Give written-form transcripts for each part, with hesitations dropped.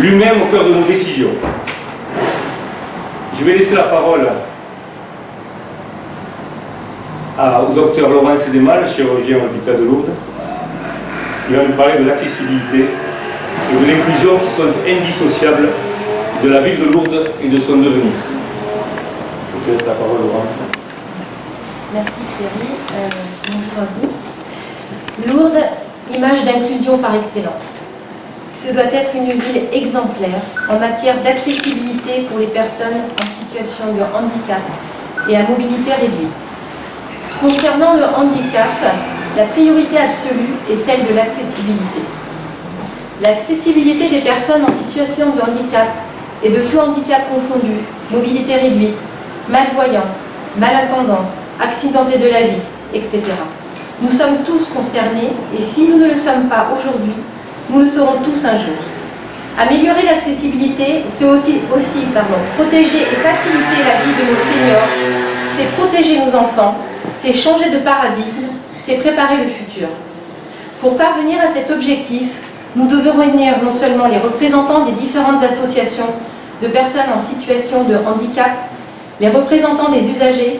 l'humain au cœur de nos décisions. Je vais laisser la parole au docteur Laurence Desmales, chirurgien à l'hôpital de Lourdes, qui va nous parler de l'accessibilité et de l'inclusion qui sont indissociables de la ville de Lourdes et de son devenir. Je te laisse la parole, Laurence. Merci Thierry. Bonjour à vous. Lourdes, image d'inclusion par excellence. Ce doit être une ville exemplaire en matière d'accessibilité pour les personnes en situation de handicap et à mobilité réduite. Concernant le handicap, la priorité absolue est celle de l'accessibilité. L'accessibilité des personnes en situation de handicap et de tout handicap confondu, mobilité réduite, malvoyants, malentendants, accidentés de la vie, etc. Nous sommes tous concernés et si nous ne le sommes pas aujourd'hui, nous le serons tous un jour. Améliorer l'accessibilité, c'est aussi protéger et faciliter la vie de nos seniors, c'est protéger nos enfants, c'est changer de paradigme, c'est préparer le futur. Pour parvenir à cet objectif, nous devons réunir non seulement les représentants des différentes associations de personnes en situation de handicap, les représentants des usagers,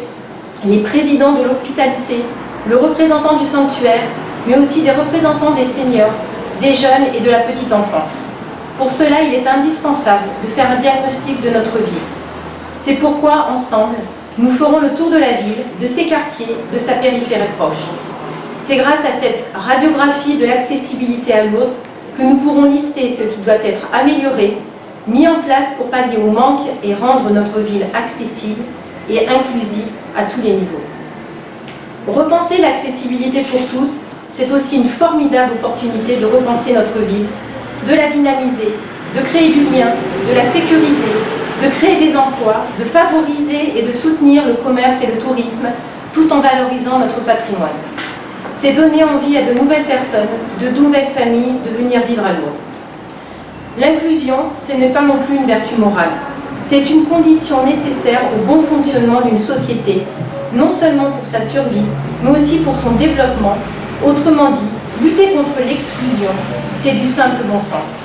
les présidents de l'hospitalité, le représentant du sanctuaire, mais aussi des représentants des seniors, des jeunes et de la petite enfance. Pour cela, il est indispensable de faire un diagnostic de notre ville. C'est pourquoi, ensemble, nous ferons le tour de la ville, de ses quartiers, de sa périphérie proche. C'est grâce à cette radiographie de l'accessibilité à Lourdes que nous pourrons lister ce qui doit être amélioré, mis en place pour pallier au manque et rendre notre ville accessible et inclusive à tous les niveaux. Repenser l'accessibilité pour tous, c'est aussi une formidable opportunité de repenser notre ville, de la dynamiser, de créer du lien, de la sécuriser, de créer des emplois, de favoriser et de soutenir le commerce et le tourisme, tout en valorisant notre patrimoine. C'est donner envie à de nouvelles personnes, de nouvelles familles de venir vivre à Lourdes. L'inclusion, ce n'est pas non plus une vertu morale. C'est une condition nécessaire au bon fonctionnement d'une société, non seulement pour sa survie, mais aussi pour son développement. Autrement dit, lutter contre l'exclusion, c'est du simple bon sens.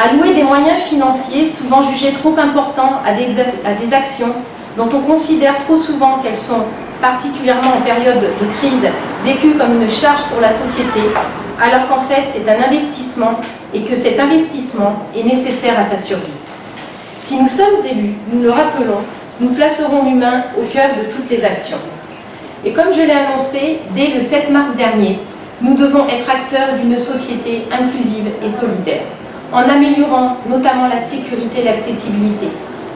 Allouer des moyens financiers, souvent jugés trop importants à des actions dont on considère trop souvent qu'elles sont, particulièrement en période de crise, vécues comme une charge pour la société, alors qu'en fait c'est un investissement et que cet investissement est nécessaire à sa survie. Si nous sommes élus, nous le rappelons, nous placerons l'humain au cœur de toutes les actions. Et comme je l'ai annoncé dès le 7 mars dernier, nous devons être acteurs d'une société inclusive et solidaire, en améliorant notamment la sécurité et l'accessibilité,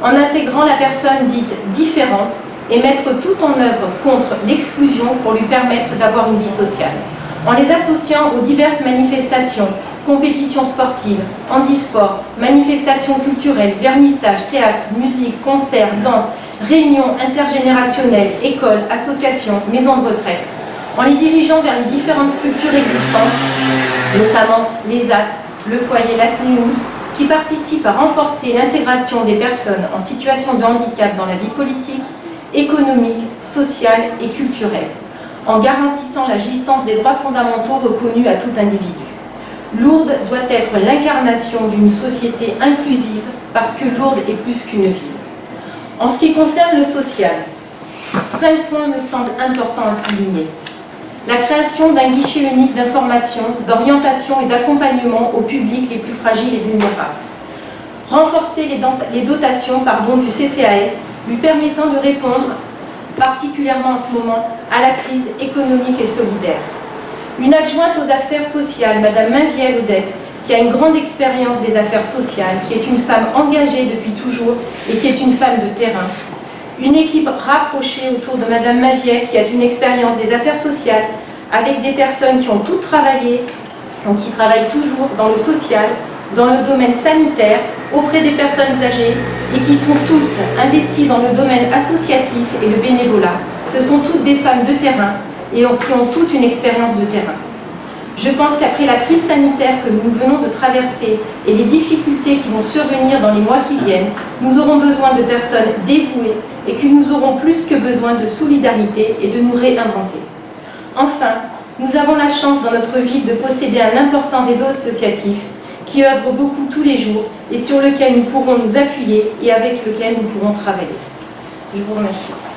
en intégrant la personne dite différente et mettre tout en œuvre contre l'exclusion pour lui permettre d'avoir une vie sociale, en les associant aux diverses manifestations, compétitions sportives, handisport, manifestations culturelles, vernissages, théâtre, musique, concerts, danse, réunions intergénérationnelles, écoles, associations, maisons de retraite, en les dirigeant vers les différentes structures existantes, notamment les ZAC, le foyer Las Neus, qui participent à renforcer l'intégration des personnes en situation de handicap dans la vie politique, économique, sociale et culturelle, en garantissant la jouissance des droits fondamentaux reconnus à tout individu. Lourdes doit être l'incarnation d'une société inclusive parce que Lourdes est plus qu'une ville. En ce qui concerne le social, 5 points me semblent importants à souligner. La création d'un guichet unique d'information, d'orientation et d'accompagnement aux publics les plus fragiles et vulnérables. Renforcer les dotations du CCAS, lui permettant de répondre, particulièrement en ce moment, à la crise économique et solidaire. Une adjointe aux affaires sociales, Madame Mainviel-Odette, qui a une grande expérience des affaires sociales, qui est une femme engagée depuis toujours et qui est une femme de terrain. Une équipe rapprochée autour de Madame Mainviel, qui a une expérience des affaires sociales, avec des personnes qui ont toutes travaillé, donc qui travaillent toujours dans le social, dans le domaine sanitaire, auprès des personnes âgées, et qui sont toutes investies dans le domaine associatif et le bénévolat. Ce sont toutes des femmes de terrain, et qui ont toute une expérience de terrain. Je pense qu'après la crise sanitaire que nous venons de traverser et les difficultés qui vont survenir dans les mois qui viennent, nous aurons besoin de personnes dévouées et que nous aurons plus que besoin de solidarité et de nous réinventer. Enfin, nous avons la chance dans notre ville de posséder un important réseau associatif qui œuvre beaucoup tous les jours et sur lequel nous pourrons nous appuyer et avec lequel nous pourrons travailler. Je vous remercie.